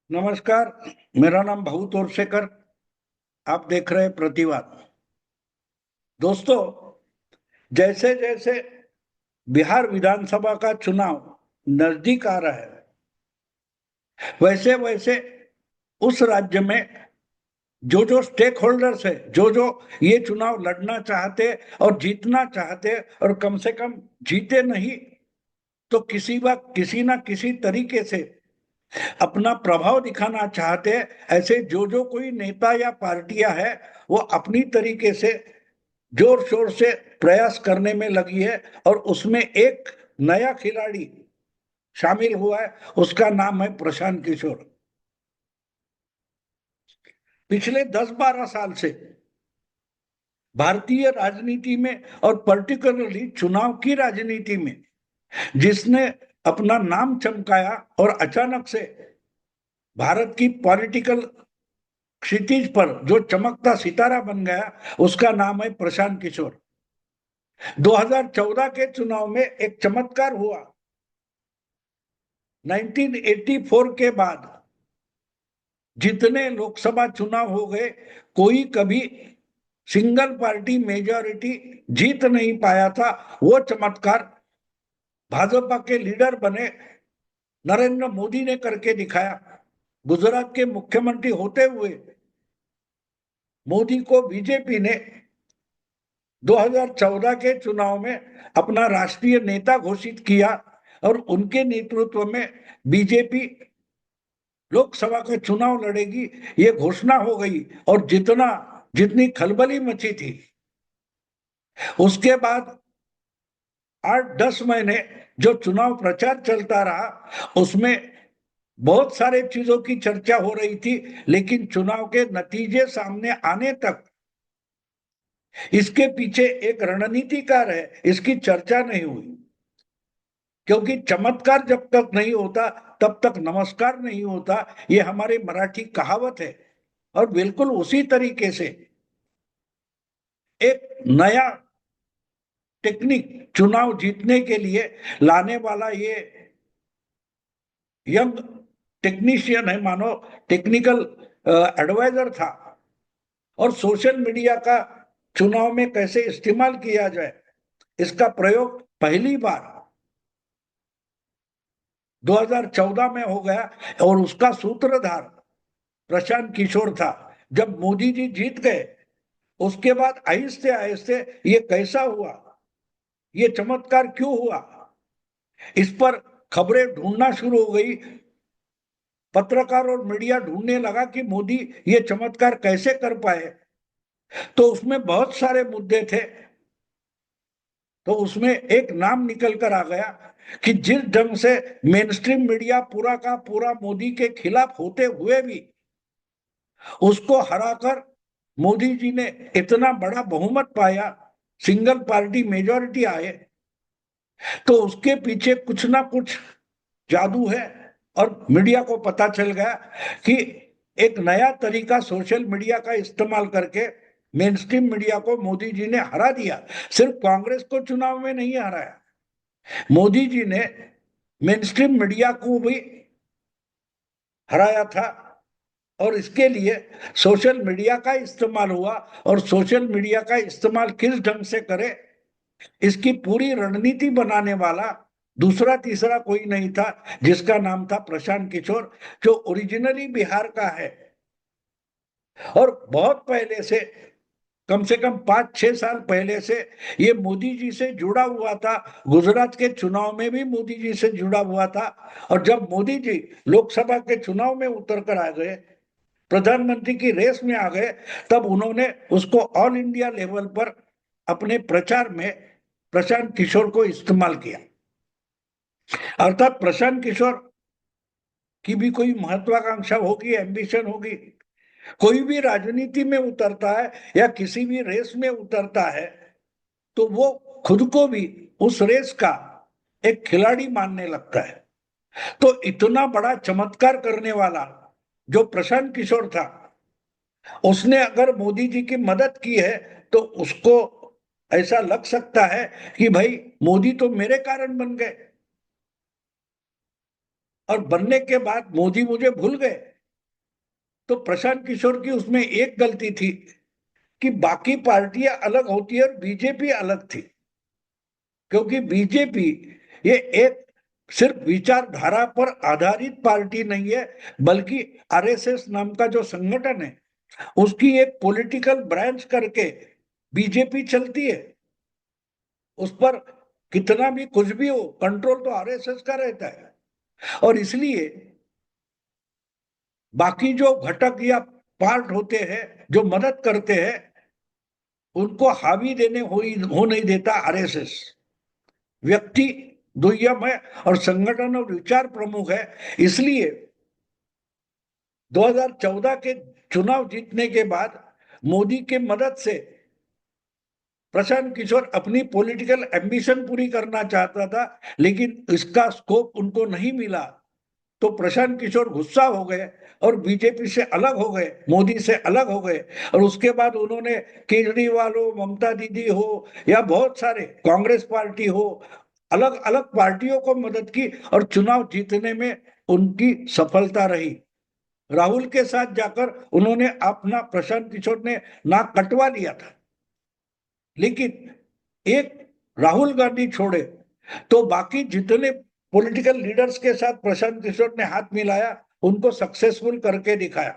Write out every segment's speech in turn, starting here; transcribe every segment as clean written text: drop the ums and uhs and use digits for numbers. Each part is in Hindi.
नमस्कार। मेरा नाम भाऊ तोरसेकर। आप देख रहे हैं प्रतिवाद। दोस्तों, जैसे जैसे बिहार विधानसभा का चुनाव नजदीक आ रहा है, वैसे वैसे उस राज्य में जो जो स्टेक होल्डर्स है, जो जो ये चुनाव लड़ना चाहते और जीतना चाहते, और कम से कम जीते नहीं तो किसी वक्त किसी ना किसी तरीके से अपना प्रभाव दिखाना चाहते, ऐसे जो जो कोई नेता या पार्टियां है, वो अपनी तरीके से जोर शोर से प्रयास करने में लगी है। और उसमें एक नया खिलाड़ी शामिल हुआ है, उसका नाम है प्रशांत किशोर। पिछले 10-12 साल से भारतीय राजनीति में और पर्टिकुलरली चुनाव की राजनीति में जिसने अपना नाम चमकाया और अचानक से भारत की पॉलिटिकल क्षितिज पर जो चमकता सितारा बन गया, उसका नाम है प्रशांत किशोर। 2014 के चुनाव में एक चमत्कार हुआ। 1984 के बाद जितने लोकसभा चुनाव हो गए, कोई कभी सिंगल पार्टी मेजॉरिटी जीत नहीं पाया था। वो चमत्कार भाजपा के लीडर बने नरेंद्र मोदी ने करके दिखाया। गुजरात के मुख्यमंत्री होते हुए मोदी को बीजेपी ने 2014 के चुनाव में अपना राष्ट्रीय नेता घोषित किया और उनके नेतृत्व में बीजेपी लोकसभा का चुनाव लड़ेगी, ये घोषणा हो गई। और जितनी खलबली मची थी, उसके बाद 8-10 महीने जो चुनाव प्रचार चलता रहा, उसमें बहुत सारे चीजों की चर्चा हो रही थी, लेकिन चुनाव के नतीजे सामने आने तक इसके पीछे एक रणनीतिकार है, इसकी चर्चा नहीं हुई। क्योंकि चमत्कार जब तक नहीं होता तब तक नमस्कार नहीं होता, ये हमारी मराठी कहावत है। और बिल्कुल उसी तरीके से एक नया टेक्निक चुनाव जीतने के लिए लाने वाला ये यंग टेक्नीशियन है, मानो टेक्निकल एडवाइजर था। और सोशल मीडिया का चुनाव में कैसे इस्तेमाल किया जाए, इसका प्रयोग पहली बार 2014 में हो गया। और उसका सूत्रधार प्रशांत किशोर था। जब मोदी जी जीत गए, उसके बाद आहिस्ते आहिस्ते ये कैसा हुआ, ये चमत्कार क्यों हुआ, इस पर खबरें ढूंढना शुरू हो गई। पत्रकार और मीडिया ढूंढने लगा कि मोदी ये चमत्कार कैसे कर पाए। तो उसमें बहुत सारे मुद्दे थे। तो उसमें एक नाम निकल कर आ गया कि जिस ढंग से मेन स्ट्रीम मीडिया पूरा का पूरा मोदी के खिलाफ होते हुए भी उसको हराकर मोदी जी ने इतना बड़ा बहुमत पाया, सिंगल पार्टी मेजॉरिटी आए, तो उसके पीछे कुछ ना कुछ जादू है। और मीडिया को पता चल गया कि एक नया तरीका सोशल मीडिया का इस्तेमाल करके मेन स्ट्रीम मीडिया को मोदी जी ने हरा दिया। सिर्फ कांग्रेस को चुनाव में नहीं हराया, मोदी जी ने मेन स्ट्रीम मीडिया को भी हराया था। और इसके लिए सोशल मीडिया का इस्तेमाल हुआ। और सोशल मीडिया का इस्तेमाल किस ढंग से करे, इसकी पूरी रणनीति बनाने वाला दूसरा तीसरा कोई नहीं था, जिसका नाम था प्रशांत किशोर, जो ओरिजिनली बिहार का है और बहुत पहले से, कम से कम 5-6 साल पहले से ये मोदी जी से जुड़ा हुआ था। गुजरात के चुनाव में भी मोदी जी से जुड़ा हुआ था। और जब मोदी जी लोकसभा के चुनाव में उतर कर आ गए, प्रधानमंत्री की रेस में आ गए, तब उन्होंने उसको ऑल इंडिया लेवल पर अपने प्रचार में प्रशांत किशोर को इस्तेमाल किया। अर्थात प्रशांत किशोर की भी कोई महत्वाकांक्षा होगी, एम्बिशन होगी। कोई भी राजनीति में उतरता है या किसी भी रेस में उतरता है, तो वो खुद को भी उस रेस का एक खिलाड़ी मानने लगता है। तो इतना बड़ा चमत्कार करने वाला जो प्रशांत किशोर था, उसने अगर मोदी जी की मदद की है, तो उसको ऐसा लग सकता है कि भाई मोदी तो मेरे कारण बन गए, और बनने के बाद मोदी मुझे भूल गए। तो प्रशांत किशोर की उसमें एक गलती थी कि बाकी पार्टियां अलग होती है और बीजेपी अलग थी, क्योंकि बीजेपी ये एक सिर्फ विचारधारा पर आधारित पार्टी नहीं है, बल्कि आरएसएस नाम का जो संगठन है उसकी एक पॉलिटिकल ब्रांच करके बीजेपी चलती है। उस पर कितना भी कुछ भी हो, कंट्रोल तो आरएसएस का रहता है। और इसलिए बाकी जो घटक या पार्ट होते हैं जो मदद करते हैं, उनको हावी देने हो नहीं देता आरएसएस। व्यक्ति दुय्यम है और संगठन और विचार प्रमुख है। इसलिए 2014 के चुनाव जीतने के बाद मोदी के मदद से प्रशांत किशोर अपनी पॉलिटिकल एम्बिशन पूरी करना चाहता था, लेकिन इसका स्कोप उनको नहीं मिला। तो प्रशांत किशोर गुस्सा हो गए और बीजेपी से अलग हो गए, मोदी से अलग हो गए। और उसके बाद उन्होंने केजरीवाल हो, ममता दीदी हो या बहुत सारे कांग्रेस पार्टी हो, अलग अलग पार्टियों को मदद की और चुनाव जीतने में उनकी सफलता रही। राहुल के साथ जाकर उन्होंने अपना, प्रशांत किशोर ने नाक कटवा लिया था, लेकिन एक राहुल गांधी छोड़े तो बाकी जितने पॉलिटिकल लीडर्स के साथ प्रशांत किशोर ने हाथ मिलाया, उनको सक्सेसफुल करके दिखाया।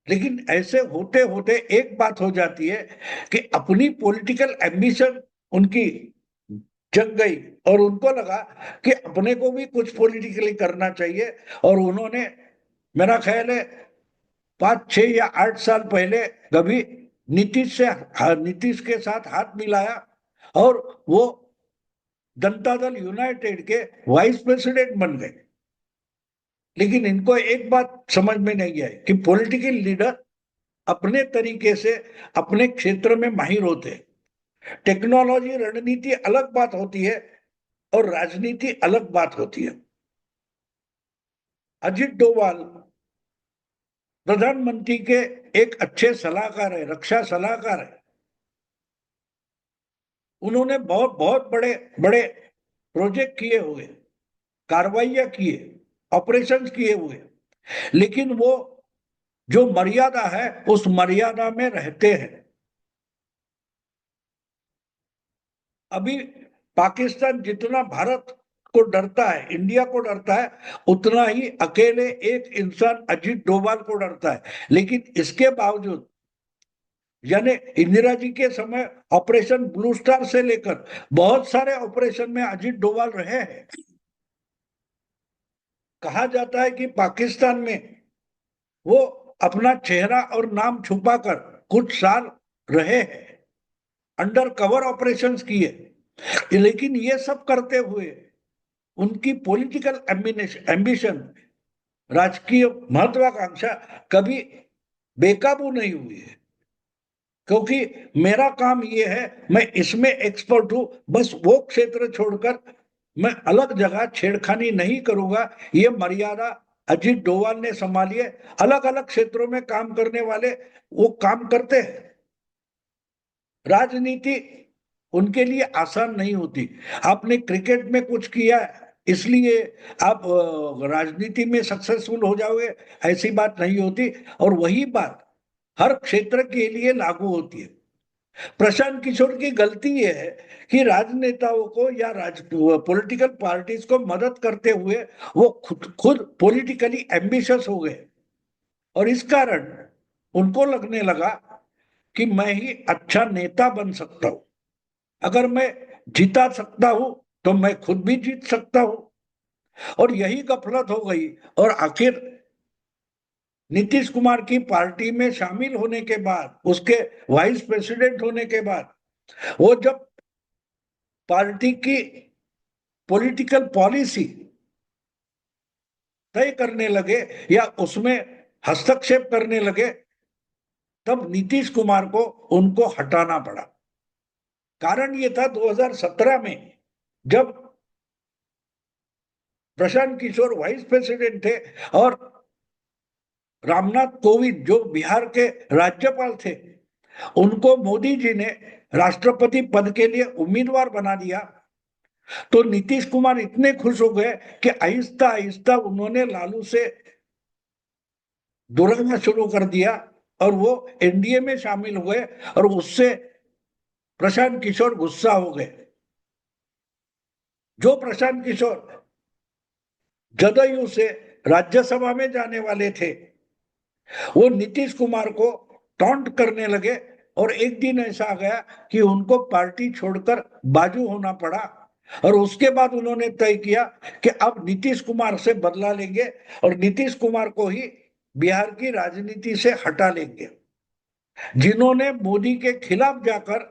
लेकिन ऐसे होते होते एक बात हो जाती है कि अपनी पॉलिटिकल एम्बिशन उनकी जग गई और उनको लगा कि अपने को भी कुछ पॉलिटिकली करना चाहिए। और उन्होंने, मेरा ख्याल है 5, 6 या 8 साल पहले कभी नीतीश के साथ हाथ मिलाया और वो जनता दल यूनाइटेड के वाइस प्रेसिडेंट बन गए। लेकिन इनको एक बात समझ में नहीं आई कि पॉलिटिकल लीडर अपने तरीके से अपने क्षेत्र में माहिर होते हैं। टेक्नोलॉजी रणनीति अलग बात होती है और राजनीति अलग बात होती है। अजित डोभाल प्रधानमंत्री के एक अच्छे सलाहकार है, रक्षा सलाहकार है। उन्होंने बहुत बहुत बड़े बड़े प्रोजेक्ट किए हुए, कार्रवाइयां किए, ऑपरेशंस किए हुए, लेकिन वो जो मर्यादा है उस मर्यादा में रहते हैं। अभी पाकिस्तान जितना भारत को डरता है, इंडिया को डरता है, उतना ही अकेले एक इंसान अजित डोभाल को डरता है। लेकिन इसके बावजूद, यानी इंदिरा जी के समय ऑपरेशन ब्लू स्टार से लेकर बहुत सारे ऑपरेशन में अजित डोभाल रहे हैं। कहा जाता है कि पाकिस्तान में वो अपना चेहरा और नाम छुपाकर कुछ साल रहे हैं, अंडर कवर ऑपरेशंस किए। लेकिन ये सब करते हुए उनकी पॉलिटिकल एम्बिशन, राजकीय महत्वाकांक्षा कभी बेकाबू नहीं हुई है। क्योंकि मेरा काम ये है, मैं इसमें एक्सपर्ट हूं, बस वो क्षेत्र छोड़कर मैं अलग जगह छेड़खानी नहीं करूंगा। ये मर्यादा अजित डोभाल ने संभाली है। अलग अलग क्षेत्रों में काम करने वाले वो काम करते हैं। राजनीति उनके लिए आसान नहीं होती। आपने क्रिकेट में कुछ किया इसलिए आप राजनीति में सक्सेसफुल हो जाओगे, ऐसी बात नहीं होती। और वही बात हर क्षेत्र के लिए लागू होती है। प्रशांत किशोर की गलती यह है कि राजनेताओं को या पॉलिटिकल पार्टीज को मदद करते हुए वो खुद खुद पॉलिटिकली एम्बिशियस हो गए और इस कारण उनको लगने लगा कि मैं ही अच्छा नेता बन सकता हूं। अगर मैं जीता सकता हूं तो मैं खुद भी जीत सकता हूं। और यही गफलत हो गई। और आखिर नीतीश कुमार की पार्टी में शामिल होने के बाद, उसके वाइस प्रेसिडेंट होने के बाद, वो जब पार्टी की पॉलिटिकल पॉलिसी तय करने लगे या उसमें हस्तक्षेप करने लगे, तब नीतीश कुमार को उनको हटाना पड़ा। कारण ये था 2017 में जब प्रशांत किशोर वाइस प्रेसिडेंट थे और रामनाथ कोविंद जो बिहार के राज्यपाल थे, उनको मोदी जी ने राष्ट्रपति पद के लिए उम्मीदवार बना दिया। तो नीतीश कुमार इतने खुश हो गए कि आहिस्ता आहिस्ता उन्होंने लालू से दुराना शुरू कर दिया और वो एनडीए में शामिल हुए और उससे प्रशांत किशोर गुस्सा हो गए। जो प्रशांत किशोर जदयू से राज्यसभा में जाने वाले थे, वो नीतीश कुमार को टॉन्ट करने लगे और एक दिन ऐसा आ गया कि उनको पार्टी छोड़कर बाजू होना पड़ा। और उसके बाद उन्होंने तय किया कि अब नीतीश कुमार से बदला लेंगे और नीतीश कुमार को ही बिहार की राजनीति से हटा लेंगे। जिन्होंने मोदी के खिलाफ जाकर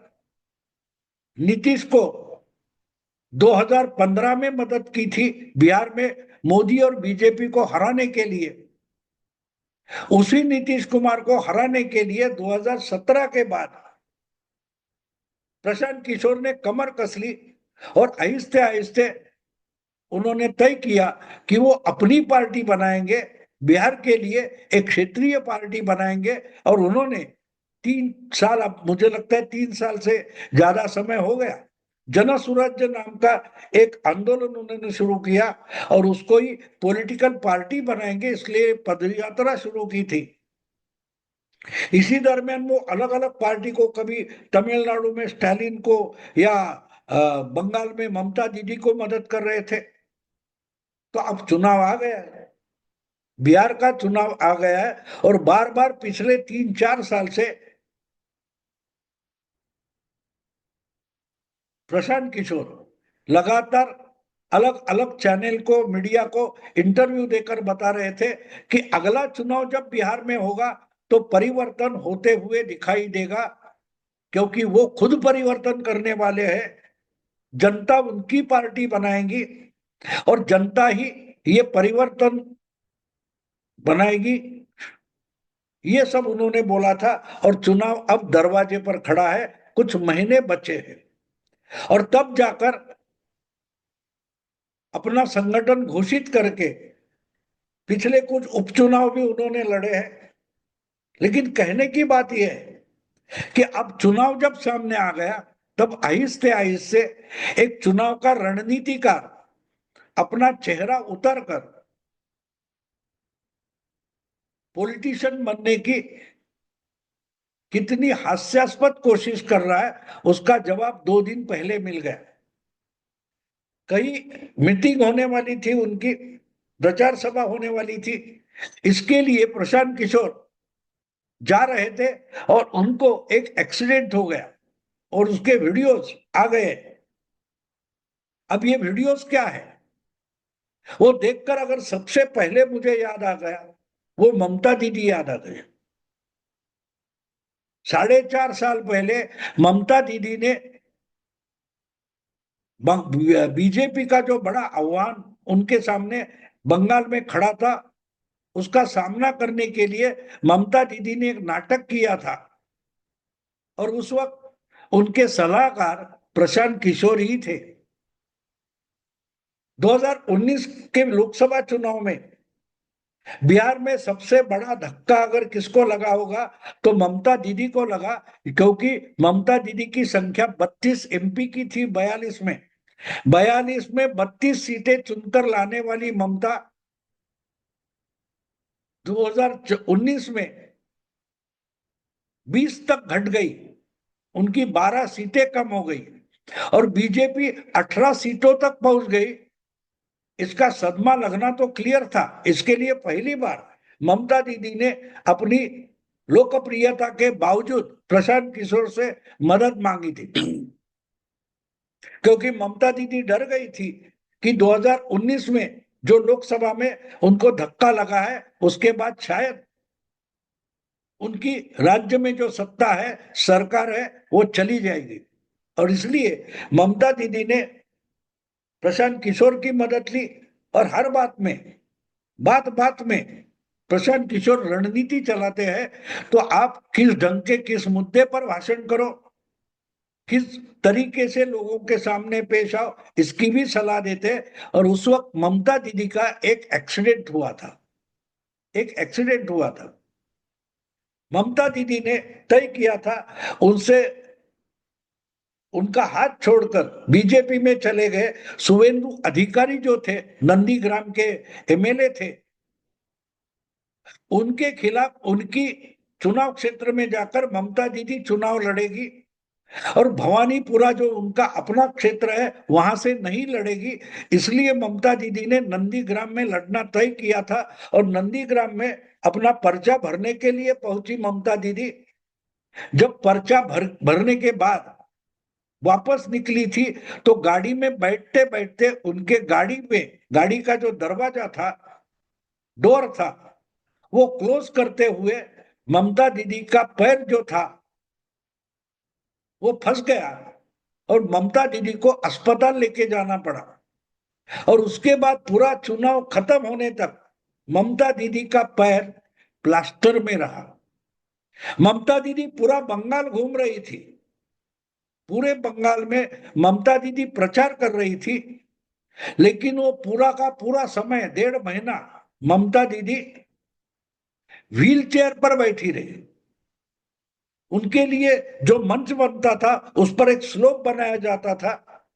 नीतीश को 2015 में मदद की थी बिहार में मोदी और बीजेपी को हराने के लिए, उसी नीतीश कुमार को हराने के लिए 2017 के बाद प्रशांत किशोर ने कमर कस ली और आहिस्ते आहिस्ते उन्होंने तय किया कि वो अपनी पार्टी बनाएंगे, बिहार के लिए एक क्षेत्रीय पार्टी बनाएंगे। और उन्होंने 3 साल, अब मुझे लगता है 3 साल से ज्यादा समय हो गया, जन स्वराज्य नाम का एक आंदोलन उन्होंने शुरू किया और उसको ही पॉलिटिकल पार्टी बनाएंगे इसलिए पदयात्रा शुरू की थी। इसी दरमियान वो अलग अलग पार्टी को, कभी तमिलनाडु में स्टालिन को या बंगाल में ममता दीदी को मदद कर रहे थे। तो अब चुनाव आ गया है, बिहार का चुनाव आ गया है और बार बार पिछले 3-4 साल से प्रशांत किशोर लगातार अलग अलग चैनल को, मीडिया को इंटरव्यू देकर बता रहे थे कि अगला चुनाव जब बिहार में होगा तो परिवर्तन होते हुए दिखाई देगा, क्योंकि वो खुद परिवर्तन करने वाले हैं। जनता उनकी पार्टी बनाएगी और जनता ही ये परिवर्तन बनाएगी। ये सब उन्होंने बोला था और चुनाव अब दरवाजे पर खड़ा है, कुछ महीने बचे हैं और तब जाकर अपना संगठन घोषित करके पिछले कुछ उपचुनाव भी उन्होंने लड़े हैं। लेकिन कहने की बात यह है कि अब चुनाव जब सामने आ गया तब आहिस्ते आहिस्ते एक चुनाव का रणनीतिकार अपना चेहरा उतार कर पॉलिटिशियन बनने की कितनी हास्यास्पद कोशिश कर रहा है, उसका जवाब 2 दिन पहले मिल गया। कई मीटिंग होने वाली थी उनकी, प्रचार सभा होने वाली थी, इसके लिए प्रशांत किशोर जा रहे थे और उनको एक एक्सीडेंट हो गया और उसके वीडियोस आ गए। अब ये वीडियोस क्या है, वो देखकर अगर सबसे पहले मुझे याद आ गया, वो ममता दीदी याद आ गई। 4.5 साल पहले ममता दीदी ने बीजेपी का जो बड़ा आह्वान उनके सामने बंगाल में खड़ा था, उसका सामना करने के लिए ममता दीदी ने एक नाटक किया था और उस वक्त उनके सलाहकार प्रशांत किशोर ही थे। 2019 के लोकसभा चुनाव में बिहार में सबसे बड़ा धक्का अगर किसको लगा होगा तो ममता दीदी को लगा, क्योंकि ममता दीदी की संख्या 32 एमपी की थी 42 में। 42 में 32 सीटें चुनकर लाने वाली ममता 2019 में 20 तक घट गई, उनकी 12 सीटें कम हो गई और बीजेपी 18 सीटों तक पहुंच गई। इसका सदमा लगना तो क्लियर था। इसके लिए पहली बार ममता दीदी ने अपनी लोकप्रियता के बावजूद प्रशांत किशोर से मदद मांगी थी, क्योंकि ममता दीदी डर गई थी कि 2019 में जो लोकसभा में उनको धक्का लगा है उसके बाद शायद उनकी राज्य में जो सत्ता है, सरकार है, वो चली जाएगी। और इसलिए ममता दीदी ने प्रशांत किशोर की मदद ली और हर बात में, बात बात में प्रशांत किशोर रणनीति चलाते हैं। तो आप किस ढंग के, किस मुद्दे पर भाषण करो, किस तरीके से लोगों के सामने पेश आओ, इसकी भी सलाह देते। और उस वक्त ममता दीदी का एक एक्सीडेंट हुआ था, एक एक्सीडेंट हुआ था। ममता दीदी ने तय किया था, उनसे उनका हाथ छोड़कर बीजेपी में चले गए शुवेंदु अधिकारी जो थे, नंदीग्राम के एमएलए थे, उनके खिलाफ उनकी चुनाव क्षेत्र में जाकर ममता दीदी चुनाव लड़ेगी, और भवानीपुरा जो उनका अपना क्षेत्र है वहां से नहीं लड़ेगी। इसलिए ममता दीदी ने नंदीग्राम में लड़ना तय किया था, और नंदीग्राम में अपना पर्चा भरने के लिए पहुंची ममता दीदी। जब पर्चा भरने के बाद वापस निकली थी, तो गाड़ी में बैठते बैठते उनके गाड़ी का जो दरवाजा था, डोर था, वो क्लोज करते हुए ममता दीदी का पैर जो था वो फंस गया, और ममता दीदी को अस्पताल लेके जाना पड़ा। और उसके बाद पूरा चुनाव खत्म होने तक ममता दीदी का पैर प्लास्टर में रहा। ममता दीदी पूरा बंगाल घूम रही थी, पूरे बंगाल में ममता दीदी प्रचार कर रही थी, लेकिन वो पूरा का पूरा समय 1.5 महीना ममता दीदी व्हील चेयर पर बैठी रही। उनके लिए जो मंच बनता था उस पर एक स्लोप बनाया जाता था,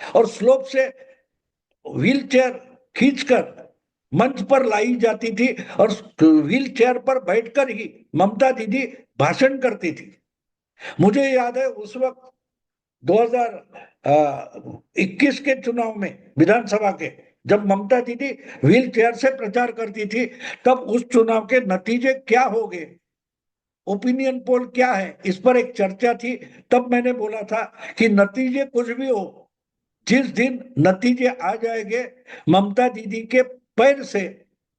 और स्लोप से व्हील चेयर खींचकर मंच पर लाई जाती थी, और व्हील चेयर पर बैठकर ही ममता दीदी भाषण करती थी। मुझे याद है उस वक्त 2021 के चुनाव में विधानसभा के, जब ममता दीदी व्हील चेयर से प्रचार करती थी, तब उस चुनाव के नतीजे क्या हो गए, ओपिनियन पोल क्या है, इस पर एक चर्चा थी। तब मैंने बोला था कि नतीजे कुछ भी हो, जिस दिन नतीजे आ जाएंगे, ममता दीदी के पैर से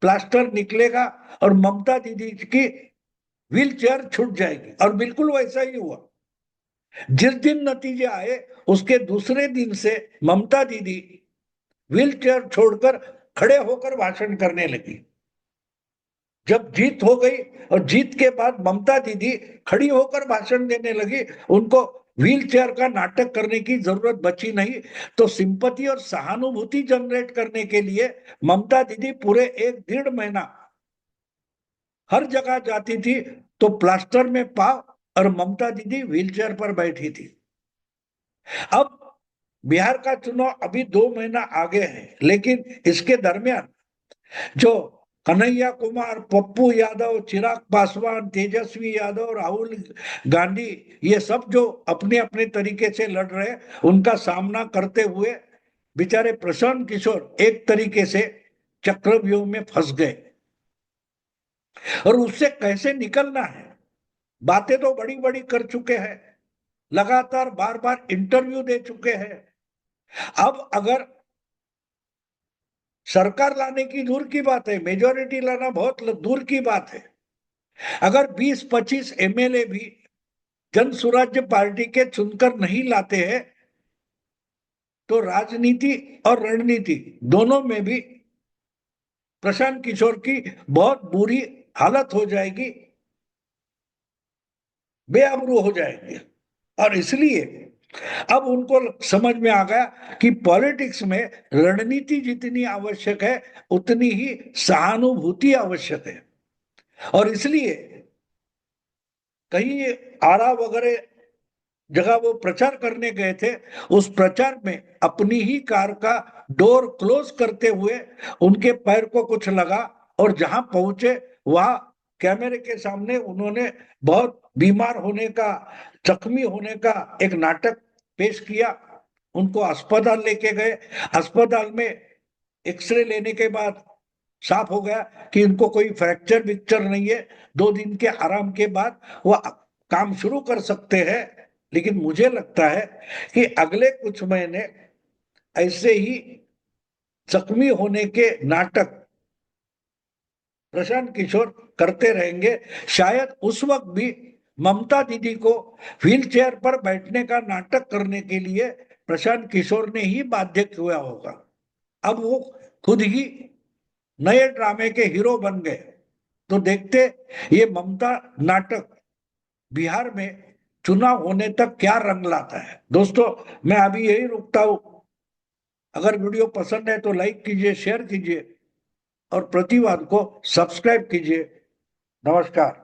प्लास्टर निकलेगा और ममता दीदी की व्हील चेयर छूट जाएगी। और बिल्कुल वैसा ही हुआ। जिस दिन नतीजे आए उसके दूसरे दिन से ममता दीदी व्हील चेयर छोड़कर खड़े होकर भाषण करने लगी। जब जीत हो गई और जीत के बाद ममता दीदी खड़ी होकर भाषण देने लगी, उनको व्हील चेयर का नाटक करने की जरूरत बची नहीं। तो सिंपैथी और सहानुभूति जनरेट करने के लिए ममता दीदी पूरे 1-1.5 महीना हर जगह जाती थी, तो प्लास्टर में पाव, और ममता दीदी व्हील चेयर पर बैठी थी। अब बिहार का चुनाव अभी 2 महीना आगे है, लेकिन इसके दरमियान जो कन्हैया कुमार, पप्पू यादव, चिराग पासवान, तेजस्वी यादव, राहुल गांधी, ये सब जो अपने अपने तरीके से लड़ रहे हैं, उनका सामना करते हुए बेचारे प्रशांत किशोर एक तरीके से चक्रव्यूह में फंस गए। और उससे कैसे निकलना है, बातें तो बड़ी बड़ी कर चुके हैं, लगातार बार बार इंटरव्यू दे चुके हैं। अब अगर सरकार लाने की दूर की बात है, मेजोरिटी लाना बहुत दूर की बात है, अगर 20-25 एमएलए भी जन स्वराज्य पार्टी के चुनकर नहीं लाते हैं, तो राजनीति और रणनीति दोनों में भी प्रशांत किशोर की बहुत बुरी हालत हो जाएगी, बेआबरू हो जाएंगे। और इसलिए अब उनको समझ में आ गया कि पॉलिटिक्स में रणनीति जितनी आवश्यक है उतनी ही सहानुभूति आवश्यक है। और इसलिए कहीं आरा वगैरह जगह वो प्रचार करने गए थे, उस प्रचार में अपनी ही कार का डोर क्लोज करते हुए उनके पैर को कुछ लगा, और जहां पहुंचे वहां कैमरे के सामने उन्होंने बहुत बीमार होने का, जख्मी होने का एक नाटक पेश किया। उनको अस्पताल लेके गए। अस्पताल में एक्सरे लेने के बाद साफ हो गया कि इनको कोई फ्रैक्चर विक्चर नहीं है। 2 दिन के आराम के बाद वो काम शुरू कर सकते हैं। लेकिन मुझे लगता है कि अगले कुछ महीने ऐसे ही जख्मी होने के नाटक प्रशांत किशोर करते रहेंगे। शायद उस वक्त भी ममता दीदी को व्हील चेयर पर बैठने का नाटक करने के लिए प्रशांत किशोर ने ही बाध्य किया होगा। अब वो खुद ही नए ड्रामे के हीरो बन गए। तो देखते ये ममता नाटक बिहार में चुनाव होने तक क्या रंग लाता है। दोस्तों, मैं अभी यही रुकता हूं। अगर वीडियो पसंद है तो लाइक कीजिए, शेयर कीजिए और प्रतिवाद को सब्सक्राइब कीजिए। नमस्कार।